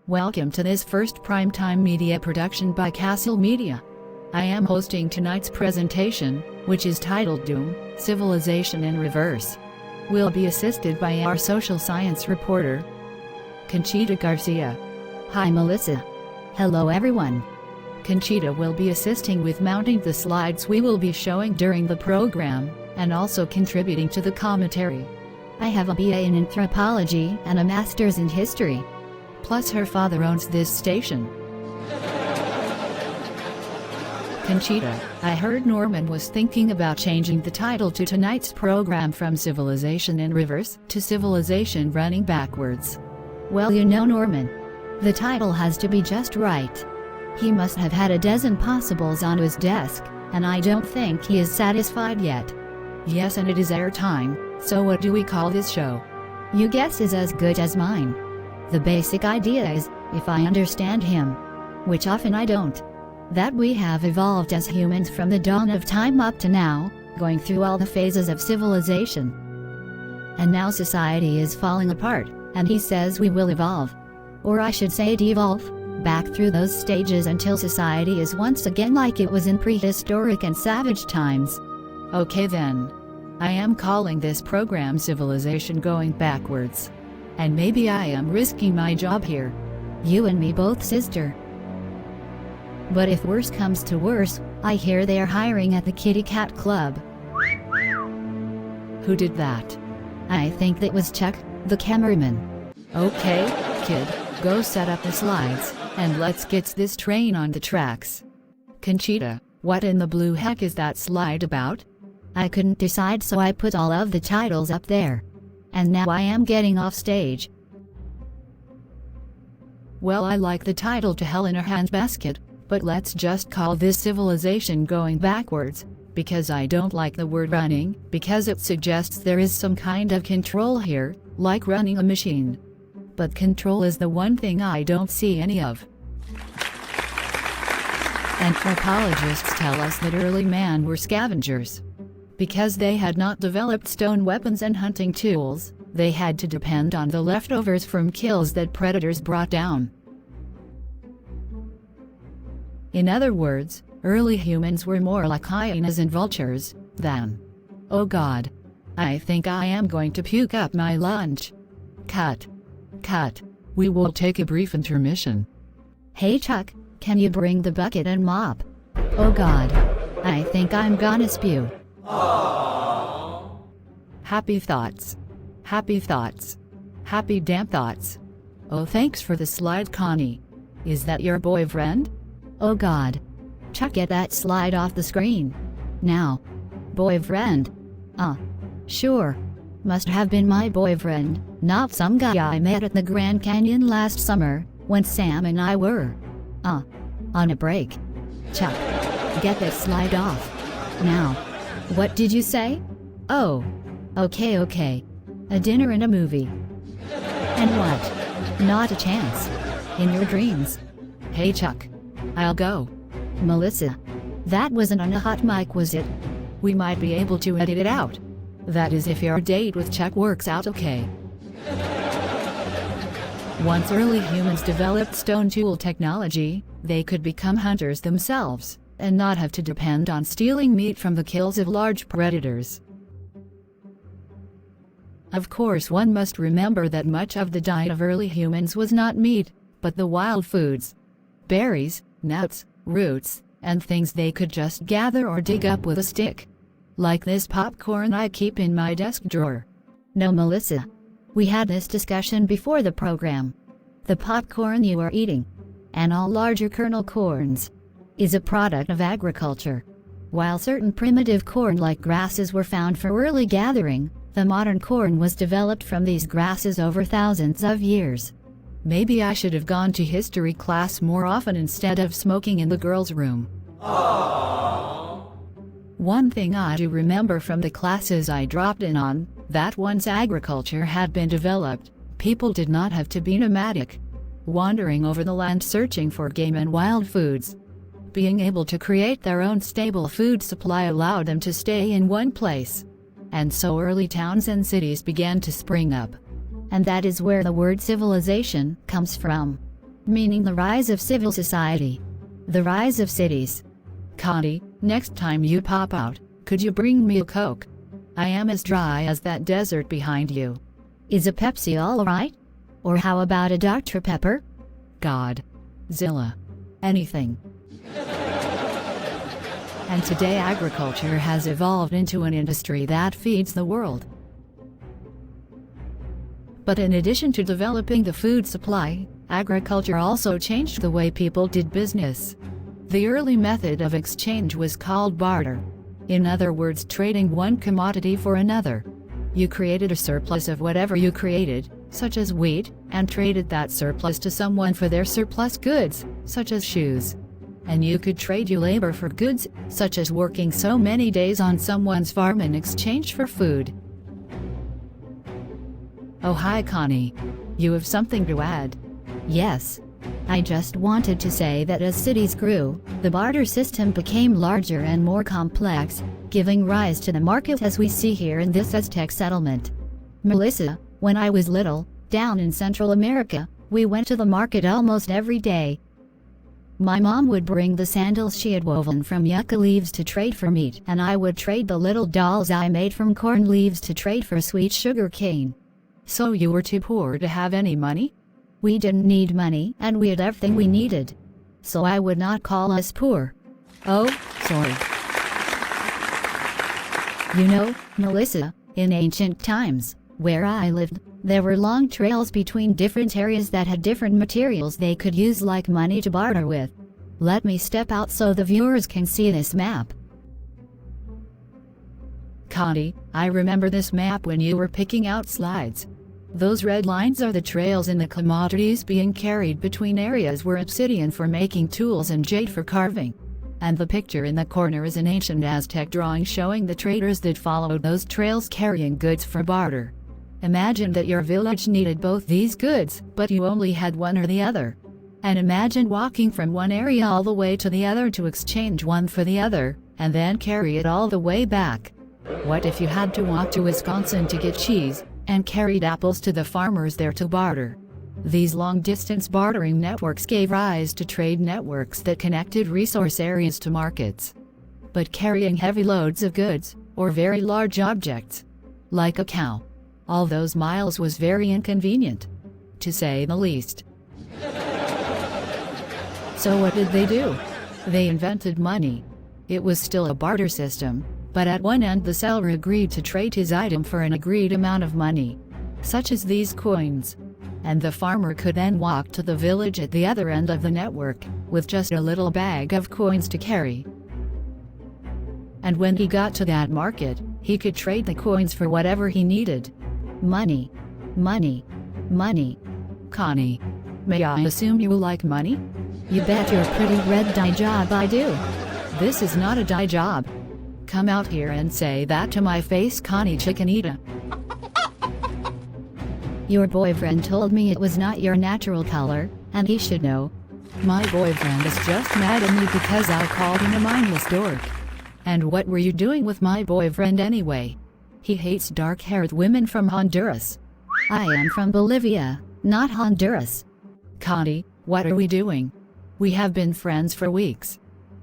Welcome to this first primetime media production by Castle Media. I am hosting tonight's presentation, which is titled Doom, Civilization in Reverse. We'll be assisted by our social science reporter, Conchita Garcia. Hi Melissa. Hello everyone. Conchita will be assisting with mounting the slides we will be showing during the program, and also contributing to the commentary. I have a BA in anthropology and a master's in history. Plus her father owns this station. Conchita, I heard Norman was thinking about changing the title to tonight's program from Civilization in Reverse to Civilization Running Backwards. Well, you know Norman. The title has to be just right. He must have had a dozen possibles on his desk, and I don't think he is satisfied yet. Yes, and it is airtime, so what do we call this show? Your guess is as good as mine. The basic idea is, if I understand him, which often I don't, that we have evolved as humans from the dawn of time up to now, going through all the phases of civilization. And now society is falling apart, and he says we will evolve. Or I should say devolve, back through those stages until society is once again like it was in prehistoric and savage times. Okay then. I am calling this program Civilization Going Backwards. And maybe I am risking my job here. You and me both, sister. But if worse comes to worse, I hear they are hiring at the Kitty Cat Club. Who did that? I think that was Chuck, the cameraman. Okay, kid, go set up the slides, and let's get this train on the tracks. Conchita, what in the blue heck is that slide about? I couldn't decide, so I put all of the titles up there. And now I am getting off stage. Well, I like the title To Hell in a Handbasket, but let's just call this Civilization Going Backwards, because I don't like the word running, because it suggests there is some kind of control here, like running a machine. But control is the one thing I don't see any of. Anthropologists tell us that early man were scavengers. Because they had not developed stone weapons and hunting tools, they had to depend on the leftovers from kills that predators brought down. In other words, early humans were more like hyenas and vultures than... Oh God. I think I am going to puke up my lunch. Cut. Cut. We will take a brief intermission. Hey Chuck, can you bring the bucket and mop? Oh God. I think I'm gonna spew. Aww. Happy thoughts. Happy thoughts. Happy damn thoughts. Oh, thanks for the slide, Connie. Is that your boyfriend? Oh God. Chuck, get that slide off the screen. Now. Boyfriend? Sure. Must have been my boyfriend, not some guy I met at the Grand Canyon last summer, when Sam and I were, on a break. Chuck, get that slide off. Now. What did you say? Oh. Okay. A dinner and a movie. And what? Not a chance. In your dreams. Hey Chuck. I'll go. Melissa. That wasn't on a hot mic, was it? We might be able to edit it out. That is if your date with Chuck works out okay. Once early humans developed stone tool technology, they could become hunters themselves, and not have to depend on stealing meat from the kills of large predators. Of course, one must remember that much of the diet of early humans was not meat, but the wild foods. Berries, nuts, roots, and things they could just gather or dig up with a stick. Like this popcorn I keep in my desk drawer. No, Melissa. We had this discussion before the program. The popcorn you are eating, and all larger kernel corns, is a product of agriculture. While certain primitive corn like grasses were found for early gathering, the modern corn was developed from these grasses over thousands of years. Maybe I should have gone to history class more often instead of smoking in the girls' room. Aww. One thing I do remember from the classes I dropped in on, that once agriculture had been developed, people did not have to be nomadic, wandering over the land searching for game and wild foods. Being able to create their own stable food supply allowed them to stay in one place. And so early towns and cities began to spring up. And that is where the word civilization comes from. meaning the rise of civil society. The rise of cities. Connie, next time you pop out, could you bring me a Coke? I am as dry as that desert behind you. Is a Pepsi all right? Or how about a Dr. Pepper? God. Zilla. Anything. And today agriculture has evolved into an industry that feeds the world. But in addition to developing the food supply, agriculture also changed the way people did business. The early method of exchange was called barter. In other words, trading one commodity for another. You created a surplus of whatever you created, such as wheat, and traded that surplus to someone for their surplus goods, such as shoes. And you could trade your labor for goods, such as working so many days on someone's farm in exchange for food. Oh hi Connie. You have something to add? Yes. I just wanted to say that as cities grew, the barter system became larger and more complex, giving rise to the market as we see here in this Aztec settlement. Melissa, when I was little, down in Central America, we went to the market almost every day. My mom would bring the sandals she had woven from yucca leaves to trade for meat, and I would trade the little dolls I made from corn leaves to trade for sweet sugar cane. So you were too poor to have any money? We didn't need money, and we had everything we needed. So I would not call us poor. Oh, sorry. You know, Melissa, in ancient times, where I lived, there were long trails between different areas that had different materials they could use like money to barter with. Let me step out so the viewers can see this map. Connie, I remember this map when you were picking out slides. Those red lines are the trails in the commodities being carried between areas where obsidian for making tools and jade for carving. And the picture in the corner is an ancient Aztec drawing showing the traders that followed those trails carrying goods for barter. Imagine that your village needed both these goods, but you only had one or the other. And imagine walking from one area all the way to the other to exchange one for the other, and then carry it all the way back. What if you had to walk to Wisconsin to get cheese, and carried apples to the farmers there to barter? These long-distance bartering networks gave rise to trade networks that connected resource areas to markets. But carrying heavy loads of goods, or very large objects, like a cow, all those miles was very inconvenient, to say the least. So what did they do? They invented money. It was still a barter system, but at one end the seller agreed to trade his item for an agreed amount of money, such as these coins. And the farmer could then walk to the village at the other end of the network, with just a little bag of coins to carry. And when he got to that market, he could trade the coins for whatever he needed. Money. Money. Money. Connie, may I assume you like money? You bet your pretty red dye job I do. This is not a dye job. Come out here and say that to my face, Connie Chickenita. Your boyfriend told me it was not your natural color, and he should know. My boyfriend is just mad at me because I called him a mindless dork. And what were you doing with my boyfriend anyway? He hates dark-haired women from Honduras. I am from Bolivia, not Honduras. Connie, what are we doing? We have been friends for weeks.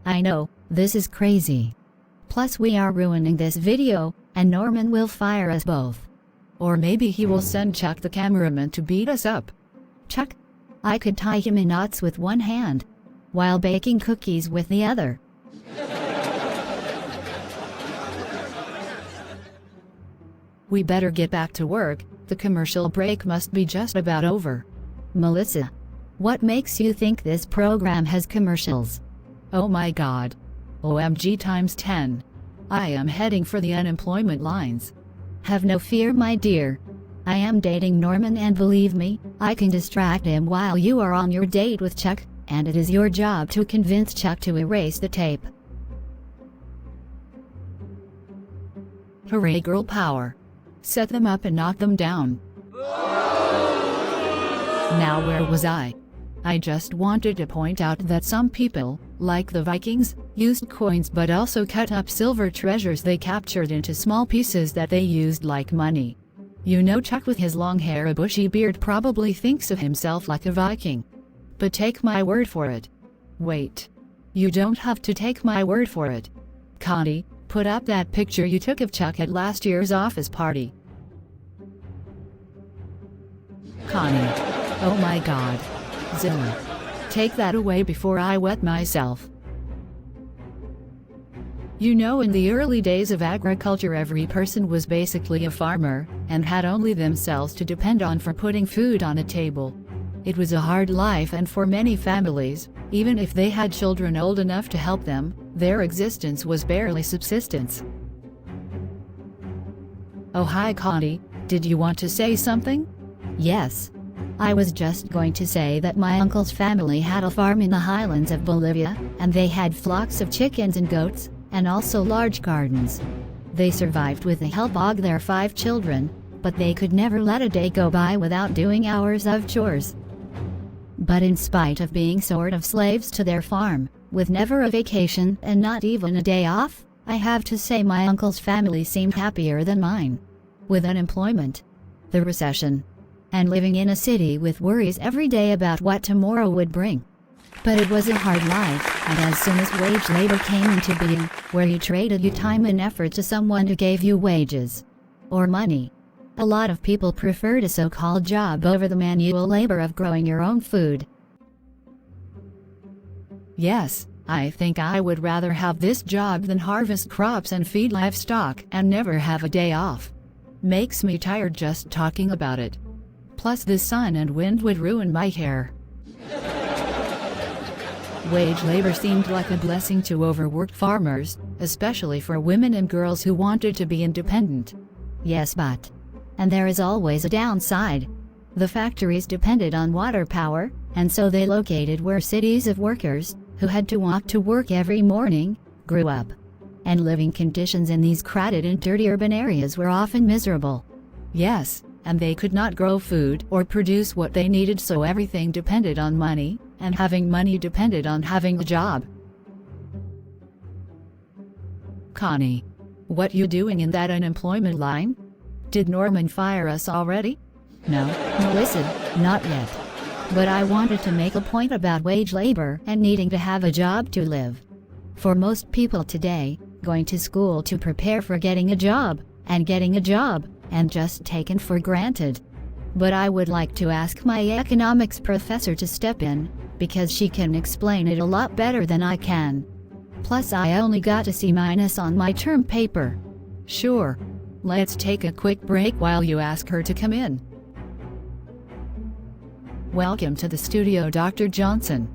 I know, this is crazy. Plus we are ruining this video, and Norman will fire us both. Or maybe he will send Chuck the cameraman to beat us up. Chuck? I could tie him in knots with one hand, while baking cookies with the other. We better get back to work, the commercial break must be just about over. Melissa, what makes you think this program has commercials? Oh my god. OMG times 10. I am heading for the unemployment lines. Have no fear, my dear. I am dating Norman, and believe me, I can distract him while you are on your date with Chuck, and it is your job to convince Chuck to erase the tape. Hooray, girl power. Set them up and knock them down. Now where was I? I just wanted to point out that some people, like the Vikings, used coins but also cut up silver treasures they captured into small pieces that they used like money. You know, Chuck with his long hair and bushy beard probably thinks of himself like a Viking. but take my word for it. Wait. You don't have to take my word for it. Connie, put up that picture you took of Chuck at last year's office party. Connie. Oh my God. Zilla. Take that away before I wet myself. You know, in the early days of agriculture, every person was basically a farmer, and had only themselves to depend on for putting food on a table. It was a hard life, and for many families, even if they had children old enough to help them, their existence was barely subsistence. Oh hi Connie, did you want to say something? Yes. I was just going to say that my uncle's family had a farm in the highlands of Bolivia, and they had flocks of chickens and goats, and also large gardens. They survived with the help of their 5 children, but they could never let a day go by without doing hours of chores. But in spite of being sort of slaves to their farm, with never a vacation and not even a day off, I have to say my uncle's family seemed happier than mine. With unemployment, the recession, and living in a city with worries every day about what tomorrow would bring. But it was a hard life, and as soon as wage labor came into being, where you traded your time and effort to someone who gave you wages or money, a lot of people preferred a so-called job over the manual labor of growing your own food. Yes, I think I would rather have this job than harvest crops and feed livestock and never have a day off. Makes me tired just talking about it. Plus the sun and wind would ruin my hair. Wage labor seemed like a blessing to overworked farmers, especially for women and girls who wanted to be independent. Yes, but and there is always a downside. The factories depended on water power, and so they located where cities of workers, who had to walk to work every morning, grew up. And living conditions in these crowded and dirty urban areas were often miserable. Yes, and they could not grow food or produce what they needed, so everything depended on money, and having money depended on having a job. Connie, what you doing in that unemployment line? Did Norman fire us already? No, Melissa, not yet. But I wanted to make a point about wage labor and needing to have a job to live. For most people today, going to school to prepare for getting a job, and getting a job, and just taken for granted. But I would like to ask my economics professor to step in, because she can explain it a lot better than I can. Plus I only got a C- on my term paper. Sure. Let's take a quick break while you ask her to come in. Welcome to the studio, Dr. Johnson.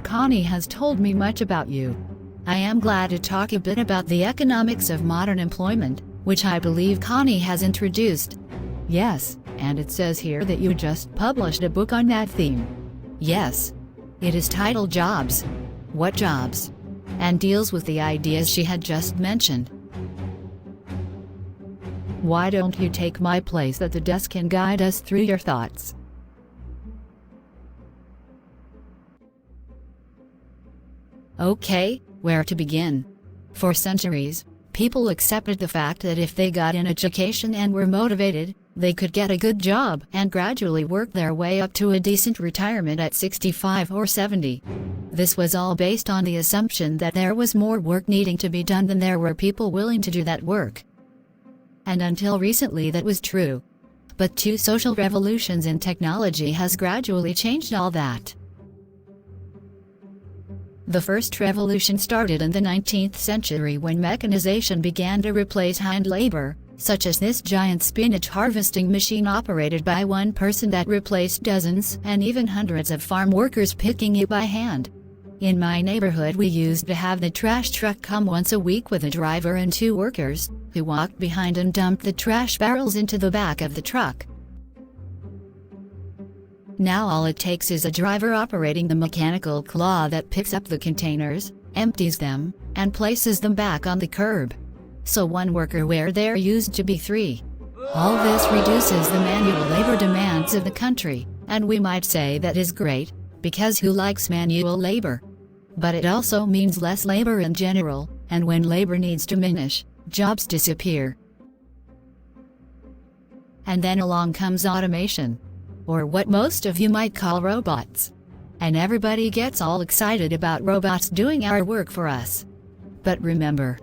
Connie has told me much about you. I am glad to talk a bit about the economics of modern employment, which I believe Connie has introduced. Yes, and it says here that you just published a book on that theme. Yes. It is titled Jobs. What Jobs? And deals with the ideas she had just mentioned. Why don't you take my place at the desk and guide us through your thoughts? Okay, where to begin? For centuries, people accepted the fact that if they got an education and were motivated, they could get a good job and gradually work their way up to a decent retirement at 65 or 70. This was all based on the assumption that there was more work needing to be done than there were people willing to do that work. And until recently that was true. But 2 social revolutions in technology has gradually changed all that. The first revolution started in the 19th century when mechanization began to replace hand labor, such as this giant spinach harvesting machine operated by one person that replaced dozens and even hundreds of farm workers picking it by hand. In my neighborhood we used to have the trash truck come once a week with a driver and 2 workers, who walked behind and dumped the trash barrels into the back of the truck. Now all it takes is a driver operating the mechanical claw that picks up the containers, empties them, and places them back on the curb. So 1 worker where there used to be 3. All this reduces the manual labor demands of the country, and we might say that is great, because who likes manual labor? But it also means less labor in general, and when labor needs to diminish, jobs disappear. And then along comes automation. Or what most of you might call robots. And everybody gets all excited about robots doing our work for us. But remember,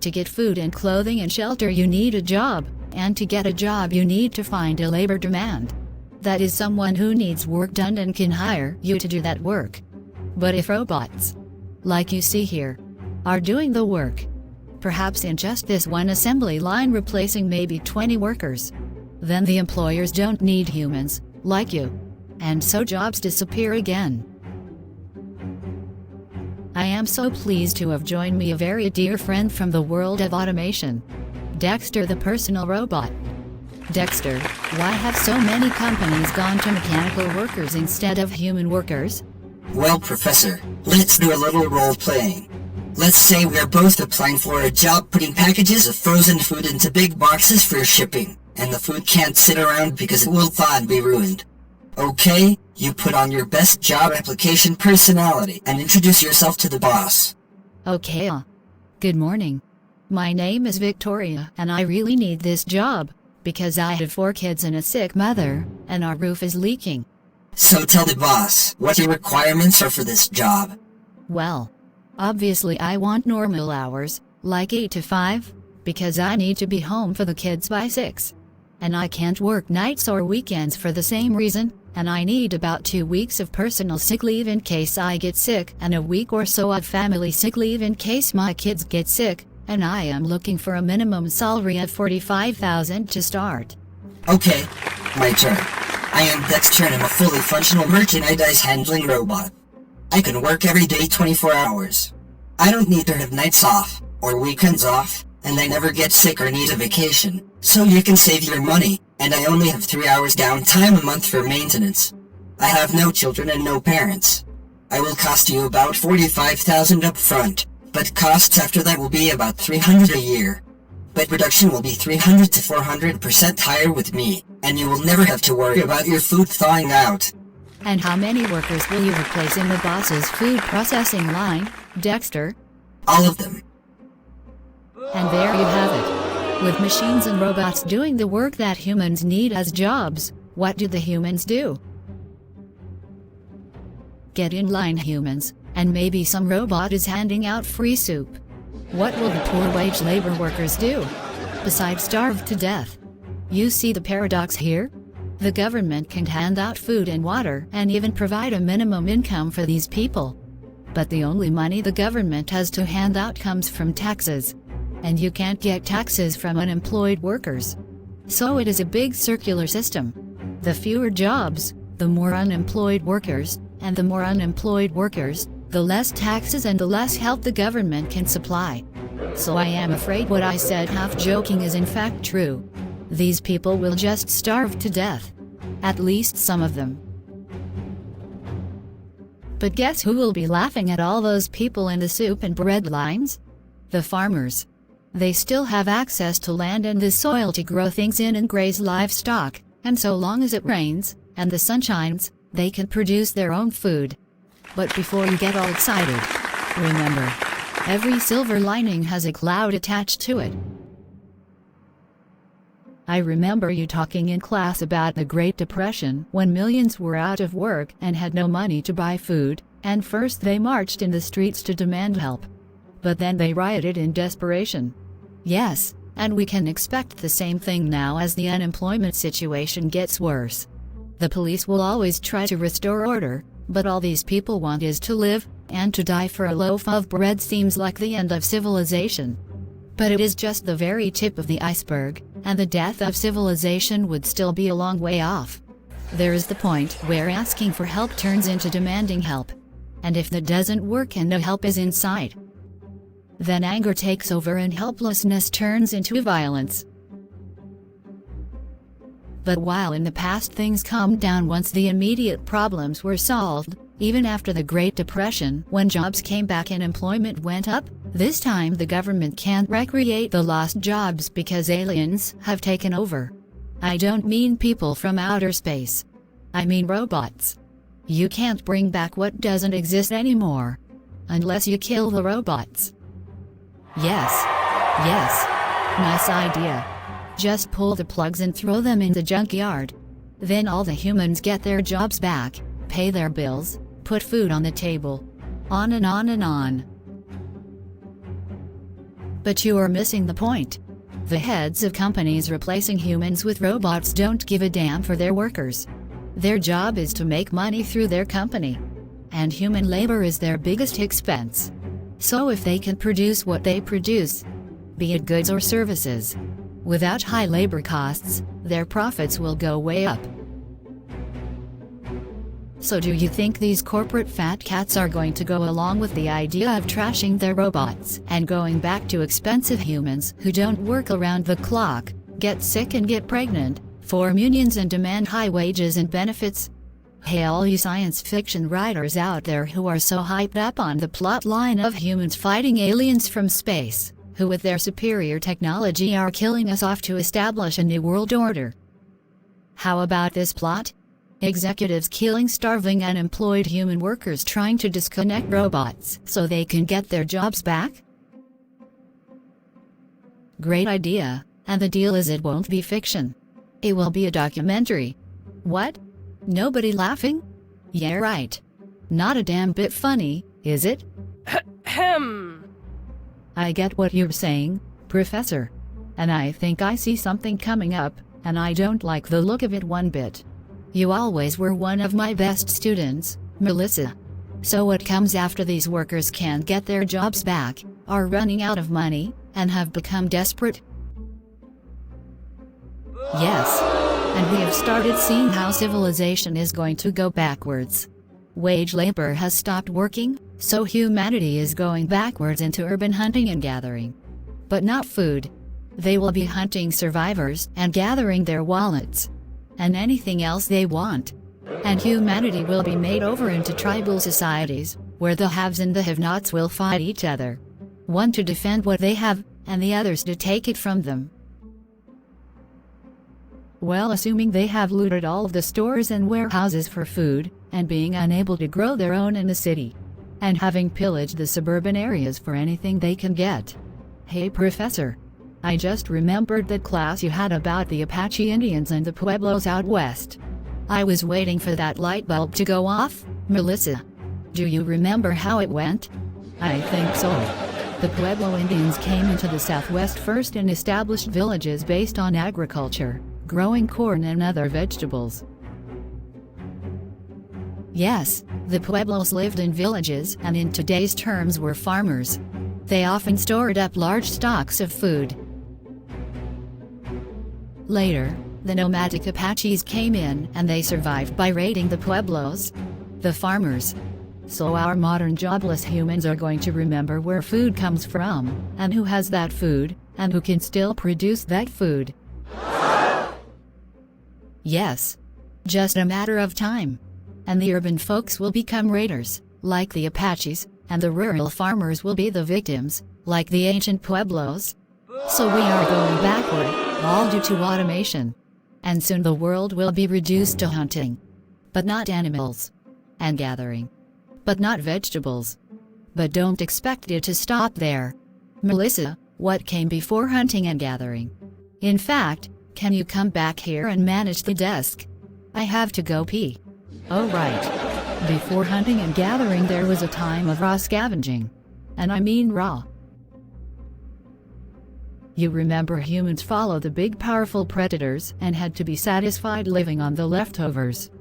to get food and clothing and shelter you need a job, and to get a job you need to find a labor demand. That is someone who needs work done and can hire you to do that work. But if robots, like you see here, are doing the work, perhaps in just this one assembly line replacing maybe 20 workers, then the employers don't need humans, like you. And so jobs disappear again. I am so pleased to have joined me a very dear friend from the world of automation, Dexter the personal robot. Dexter, why have so many companies gone to mechanical workers instead of human workers? Well, Professor, let's do a little role-playing. Let's say we're both applying for a job putting packages of frozen food into big boxes for shipping, and the food can't sit around because it will thaw and be ruined. Okay, you put on your best job application personality and introduce yourself to the boss. Okay. Good morning. My name is Victoria, and I really need this job, because I have 4 kids and a sick mother, and our roof is leaking. So tell the boss what your requirements are for this job. Well, obviously I want normal hours, like 8 to 5, because I need to be home for the kids by 6. And I can't work nights or weekends for the same reason, and I need about 2 weeks of personal sick leave in case I get sick, and a week or so of family sick leave in case my kids get sick, and I am looking for a minimum salary of $45,000 to start. Okay, my turn. I am Dexter and I'm a fully functional merchandise handling robot. I can work every day 24 hours. I don't need to have nights off, or weekends off, and I never get sick or need a vacation, so you can save your money, and I only have 3 hours downtime a month for maintenance. I have no children and no parents. I will cost you about $45,000 up front, but costs after that will be about $300 a year. But production will be 300 to 400% higher with me, and you will never have to worry about your food thawing out. And how many workers will you replace in the boss's food processing line, Dexter? All of them. And there you have it. With machines and robots doing the work that humans need as jobs, what do the humans do? Get in line, humans, and maybe some robot is handing out free soup. What will the poor wage labor workers do, besides starve to death? You see the paradox here? The government can hand out food and water and even provide a minimum income for these people. But the only money the government has to hand out comes from taxes. And you can't get taxes from unemployed workers. So it is a big circular system. The fewer jobs, the more unemployed workers, and the more unemployed workers, the less taxes and the less help the government can supply. So I am afraid what I said half joking is in fact true. These people will just starve to death. At least some of them. But guess who will be laughing at all those people in the soup and bread lines? The farmers. They still have access to land and the soil to grow things in and graze livestock, and so long as it rains, and the sun shines, they can produce their own food. But before you get all excited, remember, every silver lining has a cloud attached to it. I remember you talking in class about the Great Depression when millions were out of work and had no money to buy food, and first they marched in the streets to demand help. But then they rioted in desperation. Yes, and we can expect the same thing now as the unemployment situation gets worse. The police will always try to restore order, but all these people want is to live, and to die for a loaf of bread seems like the end of civilization. But it is just the very tip of the iceberg, and the death of civilization would still be a long way off. There is the point where asking for help turns into demanding help. And if that doesn't work and no help is in sight, then anger takes over and helplessness turns into violence. But while in the past things calmed down once the immediate problems were solved, even after the Great Depression when jobs came back and employment went up, this time the government can't recreate the lost jobs because aliens have taken over. I don't mean people from outer space. I mean robots. You can't bring back what doesn't exist anymore. Unless you kill the robots. Yes. Nice idea. Just pull the plugs and throw them in the junkyard. Then all the humans get their jobs back, pay their bills, put food on the table. On and on and on. But you are missing the point. The heads of companies replacing humans with robots don't give a damn for their workers. Their job is to make money through their company. And human labor is their biggest expense. So if they can produce what they produce, be it goods or services, without high labor costs, their profits will go way up. So do you think these corporate fat cats are going to go along with the idea of trashing their robots and going back to expensive humans who don't work around the clock, get sick and get pregnant, form unions and demand high wages and benefits? Hey, all you science fiction writers out there who are so hyped up on the plot line of humans fighting aliens from space, who with their superior technology are killing us off to establish a new world order. How about this plot? Executives killing starving unemployed human workers trying to disconnect robots so they can get their jobs back? Great idea, and the deal is it won't be fiction. It will be a documentary. What? Nobody laughing? Yeah, right. Not a damn bit funny, is it? I get what you're saying, Professor. And I think I see something coming up, and I don't like the look of it one bit. You always were one of my best students, Melissa. So what comes after these workers can't get their jobs back, are running out of money, and have become desperate? Yes. And we have started seeing how civilization is going to go backwards. Wage labor has stopped working, so humanity is going backwards into urban hunting and gathering. But not food. They will be hunting survivors and gathering their wallets. And anything else they want. And humanity will be made over into tribal societies, where the haves and the have-nots will fight each other. One to defend what they have, and the others to take it from them. Well, assuming they have looted all of the stores and warehouses for food, and being unable to grow their own in the city. And having pillaged the suburban areas for anything they can get. Hey, Professor. I just remembered that class you had about the Apache Indians and the Pueblos out west. I was waiting for that light bulb to go off, Melissa. Do you remember how it went? I think so. The Pueblo Indians came into the Southwest first and established villages based on agriculture, growing corn and other vegetables. Yes, the Pueblos lived in villages and in today's terms were farmers. They often stored up large stocks of food. Later, the nomadic Apaches came in and they survived by raiding the Pueblos, the farmers. So our modern jobless humans are going to remember where food comes from, and who has that food, and who can still produce that food. Yes. Just a matter of time. And the urban folks will become raiders, like the Apaches, and the rural farmers will be the victims, like the ancient Pueblos. So we are going backward, all due to automation. And soon the world will be reduced to hunting. But not animals. And gathering. But not vegetables. But don't expect it to stop there. Melissa, what came before hunting and gathering? In fact, can you come back here and manage the desk? I have to go pee. Oh right. Before hunting and gathering there was a time of raw scavenging. And I mean raw. You remember humans followed the big powerful predators and had to be satisfied living on the leftovers.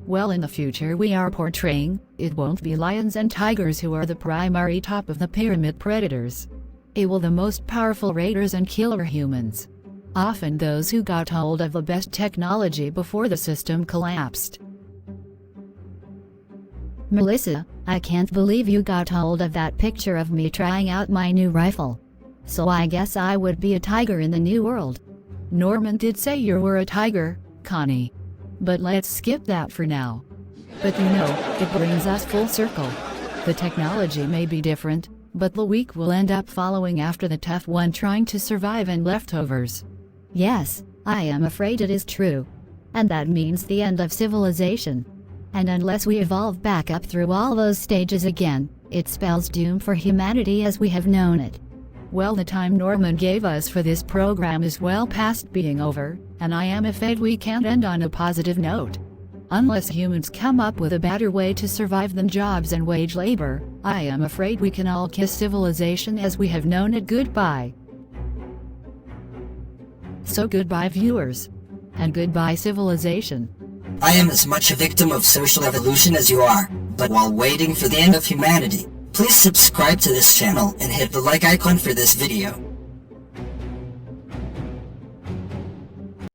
Well, in the future we are portraying, it won't be lions and tigers who are the primary top of the pyramid predators. It will the most powerful raiders and killer humans. Often those who got hold of the best technology before the system collapsed. Melissa, I can't believe you got hold of that picture of me trying out my new rifle. So I guess I would be a tiger in the new world. Norman did say you were a tiger, Connie. But let's skip that for now. But you know, it brings us full circle. The technology may be different, but the weak will end up following after the tough one trying to survive in leftovers. Yes, I am afraid it is true. And that means the end of civilization. And unless we evolve back up through all those stages again, it spells doom for humanity as we have known it. Well, the time Norman gave us for this program is well past being over, and I am afraid we can't end on a positive note. Unless humans come up with a better way to survive than jobs and wage labor, I am afraid we can all kiss civilization as we have known it goodbye. So goodbye viewers. And goodbye civilization. I am as much a victim of social evolution as you are, but while waiting for the end of humanity, please subscribe to this channel and hit the like icon for this video.